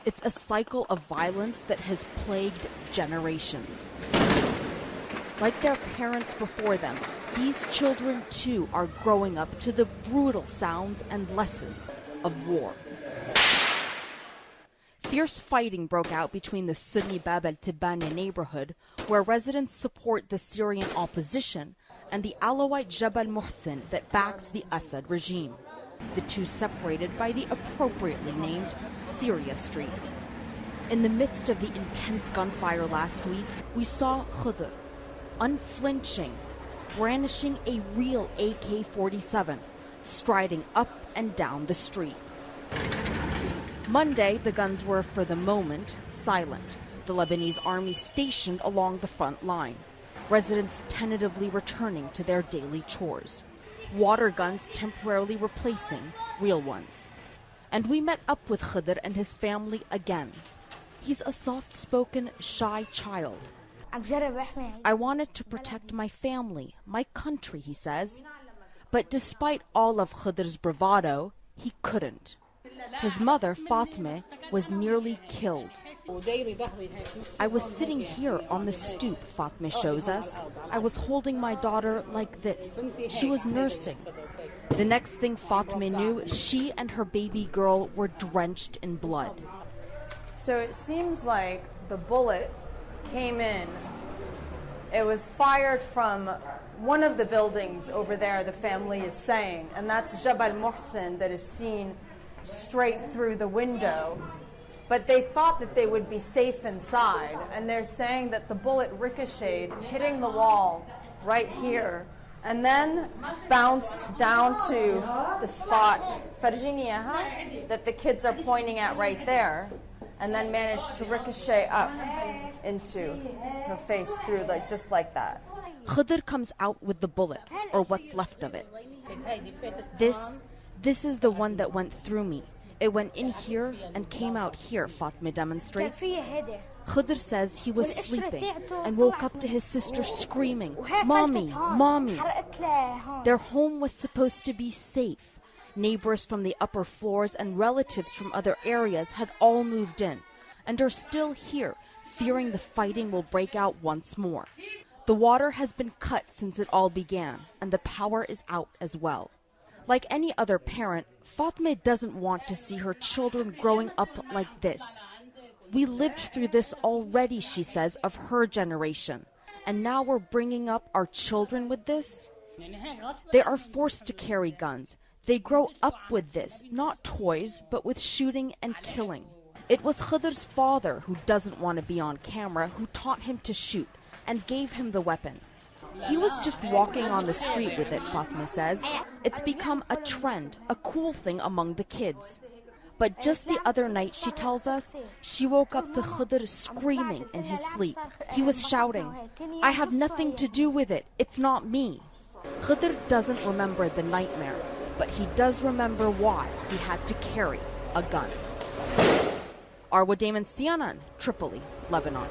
It's a cycle of violence that has plagued generations. Like their parents before them, these children too are growing up to the brutal sounds and lessons of war. Fierce fighting broke out between the Sunni Bab al-Tibani neighborhood, where residents support the Syrian opposition, and the Alawite Jabal Muhsin that backs the Assad regime. The two separated by the appropriately named Syria Street. In the midst of the intense gunfire last week, we saw Khudr, unflinching, brandishing a real AK-47, striding up and down the street. Monday, the guns were, for the moment, silent. The Lebanese army stationed along the front line. Residents tentatively returning to their daily chores. Water guns temporarily replacing real ones. And we met up with Khudr and his family again. He's a soft-spoken, shy child. I wanted to protect my family, my country, he says. But despite all of Khudr's bravado, he couldn't. His mother, Fatma, was nearly killed. I was sitting here on the stoop, Fatma shows us. I was holding my daughter like this. She was nursing. The next thing Fatma knew, she and her baby girl were drenched in blood. So it seems like the bullet came in. It was fired from one of the buildings over there, the family is saying, and that's Jabal Muhsin that is seen straight through the window. But they thought that they would be safe inside, and they're saying that the bullet ricocheted, hitting the wall right here, and then bounced down to the spot, Virginia, that the kids are pointing at right there, and then managed to ricochet up into her face through, like just like that. Khudr comes out with the bullet, or what's left of it. This is the one that went through me. It went in here and came out here, Fatma demonstrates. Khudr says he was sleeping and woke up to his sister screaming, "Mommy, Mommy." Their home was supposed to be safe. Neighbors from the upper floors and relatives from other areas had all moved in and are still here, fearing the fighting will break out once more. The water has been cut since it all began, and the power is out as well. Like any other parent, Fatma doesn't want to see her children growing up like this. We lived through this already, she says, of her generation, and now we're bringing up our children with this? They are forced to carry guns. They grow up with this, not toys, but with shooting and killing. It was Khudr's father, who doesn't want to be on camera, who taught him to shoot and gave him the weapon. He was just walking on the street with it, Fatma says. It's become a trend, a cool thing among the kids. But just the other night, she tells us, she woke up to Khudr screaming in his sleep. He was shouting, "I have nothing to do with it. It's not me." Khudr doesn't remember the nightmare, but he does remember why he had to carry a gun. Arwa Damon, CNN, Tripoli, Lebanon.